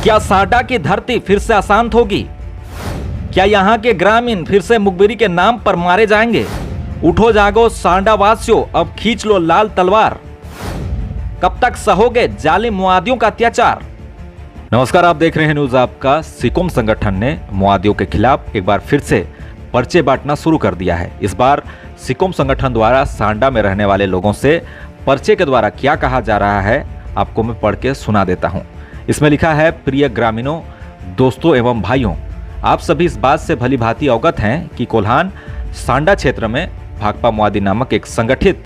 क्या साडा की धरती फिर से अशांत होगी? क्या यहाँ के ग्रामीण फिर से मुखबिरी के नाम पर मारे जाएंगे? उठो जागो सांडा वासियों, अब खींच लो लाल तलवार। कब तक सहोगे जालिम मुआदियों का अत्याचार? नमस्कार, आप देख रहे हैं न्यूज आपका। सिकोम संगठन ने मुआदियों के खिलाफ एक बार फिर से पर्चे बांटना शुरू कर दिया है। इस बार सिकोम संगठन द्वारा सांडा में रहने वाले लोगों से पर्चे के द्वारा क्या कहा जा रहा है, आपको मैं पढ़ के सुना देता हूं। इसमें लिखा है, प्रिय ग्रामीणों, दोस्तों एवं भाइयों, आप सभी इस बात से भली भांति अवगत हैं कि कोल्हान सांडा क्षेत्र में भाकपा मुआदी नामक एक संगठित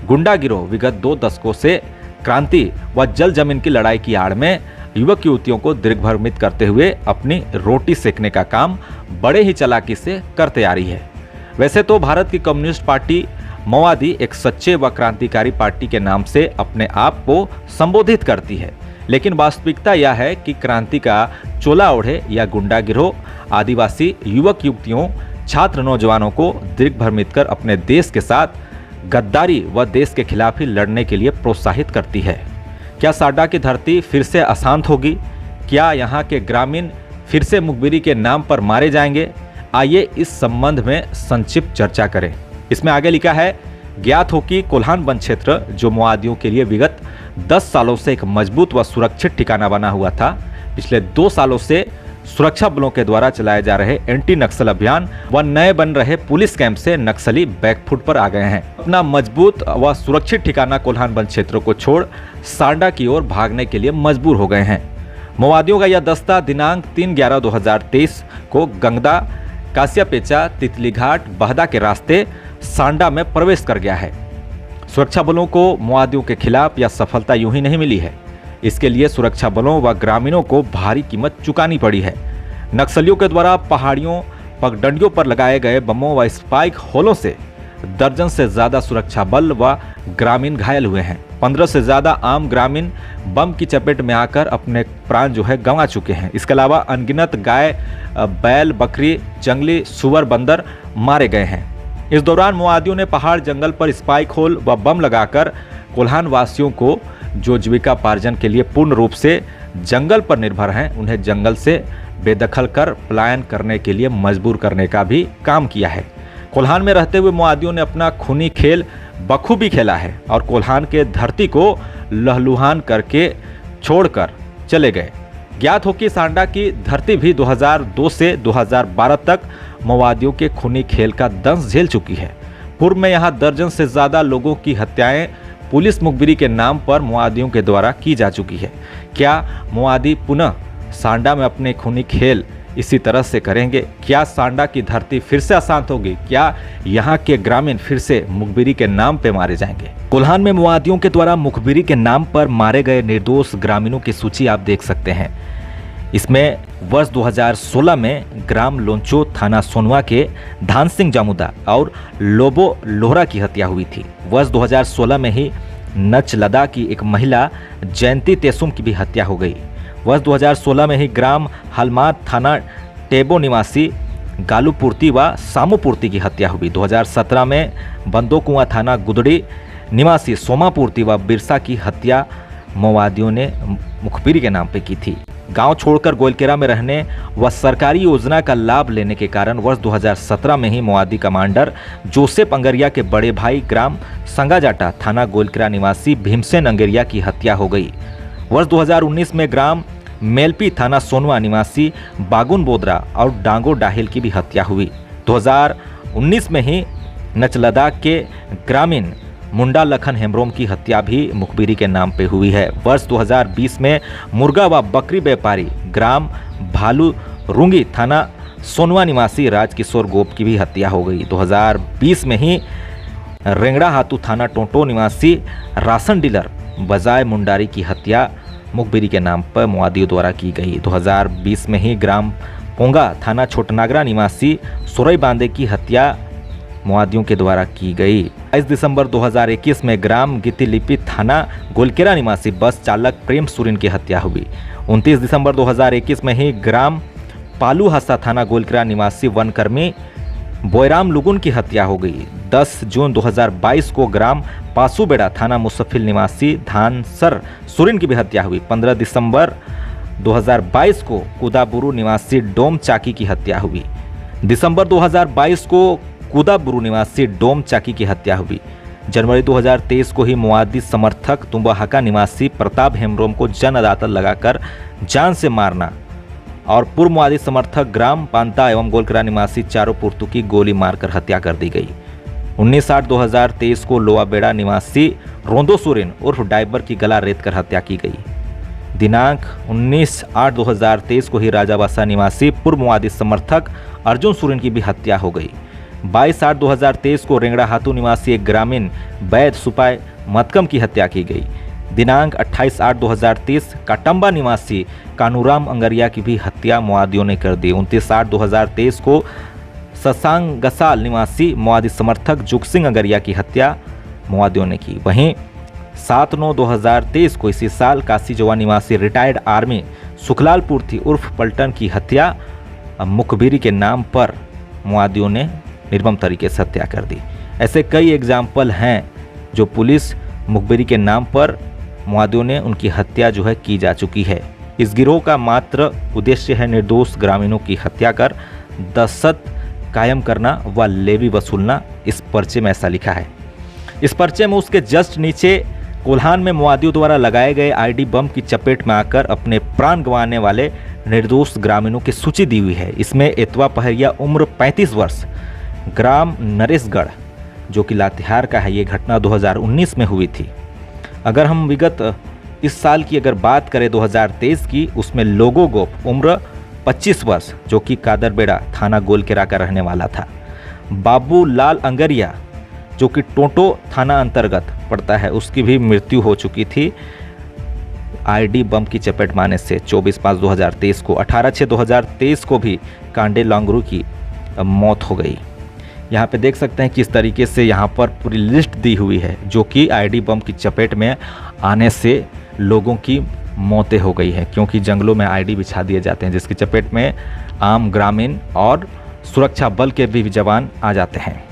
गुंडा गिरोह विगत 2 दशकों से क्रांति व जल जमीन की लड़ाई की आड़ में युवक युवतियों को दिग्भ्रमित करते हुए अपनी रोटी सेकने का काम बड़े ही चालाकी से करते आ रही है। वैसे तो भारत की कम्युनिस्ट पार्टी माओवादी एक सच्चे व क्रांतिकारी पार्टी के नाम से अपने आप को संबोधित करती है, लेकिन वास्तविकता यह है कि क्रांति का चोला ओढ़े या गुंडा गिरोह आदिवासी युवक युवतियों, छात्र नौजवानों को दिग्भ्रमित कर अपने देश के साथ गद्दारी व देश के खिलाफ ही लड़ने के लिए प्रोत्साहित करती है। क्या साडा की धरती फिर से अशांत होगी? क्या यहाँ के ग्रामीण फिर से मुखबिरी के नाम पर मारे जाएंगे? आइए इस संबंध में संक्षिप्त चर्चा करें। इसमें आगे लिखा है, ज्ञात हो कि कोल्हान वन क्षेत्र जो माओवादियों के लिए विगत 10 सालों से एक मजबूत व सुरक्षित ठिकाना बना हुआ था, पिछले 2 सालों से सुरक्षा बलों के द्वारा चलाए जा रहे एंटी नक्सल अभियान व नए बन रहे पुलिस कैंप से नक्सली बैकफुट पर आ गए हैं। अपना मजबूत व सुरक्षित ठिकाना कोल्हान वन क्षेत्र को छोड़ सांडा की ओर भागने के लिए मजबूर हो गए हैं। माओवादियों का यह दस्ता दिनांक 3/11/2023 को गंगदा, कासियापेचा, तितली घाट, बहदा के रास्ते सांडा में प्रवेश कर गया है। सुरक्षा बलों को माओवादियों के खिलाफ यह सफलता यूं ही नहीं मिली है। इसके लिए सुरक्षा बलों व ग्रामीणों को भारी कीमत चुकानी पड़ी है। नक्सलियों के द्वारा पहाड़ियों, पगडंडियों पर लगाए गए बमों व स्पाइक होलों से दर्जन से ज्यादा सुरक्षा बल व ग्रामीण घायल हुए हैं। 15 से ज्यादा आम ग्रामीण बम की चपेट में आकर अपने प्राण गंवा चुके हैं। इसके अलावा अनगिनत गाय, बैल, बकरी, जंगली सुअर, बंदर मारे गए हैं। इस दौरान माओवादियों ने पहाड़ जंगल पर स्पाइक होल व बम लगाकर कोल्हान वासियों को, जो जीविकापार्जन के लिए पूर्ण रूप से जंगल पर निर्भर हैं, उन्हें जंगल से बेदखल कर पलायन करने के लिए मजबूर करने का भी काम किया है। कोल्हान में रहते हुए माओवादियों ने अपना खूनी खेल बखूबी खेला है और कोल्हान के धरती को लहलुहान करके छोड़कर चले गए। ज्ञात हो कि सांडा की धरती भी 2002 से 2012 तक माओवादियों के खूनी खेल का दंश झेल चुकी है। पूर्व में यहाँ दर्जन से ज्यादा लोगों की हत्याएं पुलिस मुखबिरी के नाम पर माओवादियों के द्वारा की जा चुकी है। क्या माओवादी पुनः सांडा में अपने खूनी खेल इसी तरह से करेंगे? क्या सांडा की धरती फिर से अशांत होगी? क्या यहाँ के ग्रामीण फिर से मुखबिरी के नाम पे मारे जाएंगे? कोल्हान में माओवादियों के द्वारा मुखबिरी के नाम पर मारे गए निर्दोष ग्रामीणों की सूची आप देख सकते हैं। इसमें वर्ष 2016 में ग्राम लोंचो, थाना सोनवा के धान सिंह जामुदा और लोबो लोहरा की हत्या हुई थी। वर्ष 2016 में ही नचलदा की एक महिला जयंती तेसुम की भी हत्या हो गई। वर्ष 2016 में ही ग्राम हलमात, थाना टेबो निवासी गालूपूर्ति व सामूपूर्ति की हत्या हुई। 2017 में बंदोकुआं, थाना गुदड़ी निवासी सोमापूर्ति व बिरसा की हत्या माओवादियों ने मुखबिरी के नाम पे की थी। गांव छोड़कर गोलकेरा में रहने व सरकारी योजना का लाभ लेने के कारण वर्ष 2017 में ही माओवादी कमांडर जोसेफ अंगरिया के बड़े भाई ग्राम संगाजाटा, थाना गोलकेरा निवासी भीमसेन अंगरिया की हत्या हो गई। वर्ष 2019 में ग्राम मेलपी, थाना सोनवा निवासी बागुन बोदरा और डांगो डाहिल की भी हत्या हुई। 2019 में ही नचलदा के ग्रामीण मुंडा लखन हेम्ब्रोम की हत्या भी मुखबिरी के नाम पे हुई है। वर्ष 2020 में मुर्गा व बकरी व्यापारी ग्राम भालू रुंगी, थाना सोनवा निवासी राजकिशोर गोप की भी हत्या हो गई। 2020 में ही रेंगड़ा हाथू, थाना टोंटो निवासी राशन डीलर बजाय मुंडारी की हत्या मुखबिरी के नाम पर माओवादियों द्वारा की गई। 2020 में ही ग्राम पोंगा, थाना छोटनागरा निवासी सुरई बांदे की हत्या माओवादियों के द्वारा की गई। 22 दिसंबर 2021 में ग्राम गितिलिपि, थाना गोलकेरा निवासी बस चालक प्रेम सुरिन की हत्या हुई। 29 दिसंबर 2021 में ही ग्राम पालू हसा, थाना गोलकेरा निवासी वनकर्मी बोयराम लुगुन की हत्या हो गई। 10 जून 2022 को ग्राम पासूबेड़ा, थाना मुसफिल निवासी धानसर सुरिन की भी हत्या हुई। 15 दिसंबर 2022 को कुदाबुरु निवासी डोम चाकी की हत्या हुई। दिसंबर 2022 को कुदाबुरु निवासी डोम चाकी की हत्या हुई। जनवरी 2023 को ही मुआदी समर्थक तुम्बाहाका निवासी प्रताप हेम्ब्रोम को जन अदालत लगाकर जान से मारना और पूर्व मुआदी समर्थक ग्राम पांता एवं गोलकरा निवासी चारों पुर्तु की गोली मारकर हत्या कर दी गई। 19/8/2023 को लोआबेड़ा निवासी रोंदो सोरेन उर्फ डाइबर की गला रेत कर हत्या की गई। दिनांक 19/8/2023 को ही राजावासा निवासी पूर्व मुआदी समर्थक अर्जुन सोरेन की भी हत्या हो गई। 22/8/2023 को रेंगड़ा हाथू निवासी एक ग्रामीण वैद सुपाय मतकम की हत्या की गई। दिनांक 28/8/2023 काटम्बा निवासी कानूराम अंगरिया की भी हत्या मुआदियों ने कर दी। 29/8/2023 को ससांगसाल निवासी मुआदी समर्थक जुगसिंह अंगरिया की हत्या मुआदियों ने की। वहीं 7/9/2023 को इसी साल काशी जवा निवासी रिटायर्ड आर्मी सुखलाल पूर्थी उर्फ पलटन की हत्या मुखबिरी के नाम पर मुआदियों ने निर्मम तरीके से हत्या कर दी। ऐसे कई एग्जाम्पल हैं जो पुलिस मुखबिरी के नाम पर मुआदियों ने उनकी हत्या जो है की जा चुकी है। इस गिरोह का मात्र उद्देश्य है निर्दोष ग्रामीणों की हत्या कर दहशत कायम करना व लेवी वसूलना। इस पर्चे में ऐसा लिखा है। इस पर्चे में उसके जस्ट नीचे कोल्हान में मुआदियों द्वारा लगाए गए आईडी बम की चपेट में आकर अपने प्राण गंवाने वाले निर्दोष ग्रामीणों की सूची दी हुई है। इसमें एतवा पहरिया उम्र 35 वर्ष ग्राम नरेशगढ़ जो कि लातेहार का है। ये घटना 2019 में हुई थी। अगर हम विगत इस साल की अगर बात करें 2023 की, उसमें लोगो गोप उम्र 25 वर्ष जो कि कादरबेड़ा थाना गोलकेरा का रहने वाला था। बाबू लाल अंगरिया जो कि टोटो थाना अंतर्गत पड़ता है, उसकी भी मृत्यु हो चुकी थी आईडी बम की चपेट मारने से 24/5/2023 को। 18/6/2023 को भी कांडे लांगरू की मौत हो गई। यहाँ पे देख सकते हैं किस तरीके से यहाँ पर पूरी लिस्ट दी हुई है जो कि आईडी बम की चपेट में आने से लोगों की मौतें हो गई हैं, क्योंकि जंगलों में आईडी बिछा दिए जाते हैं जिसकी चपेट में आम ग्रामीण और सुरक्षा बल के भी जवान आ जाते हैं।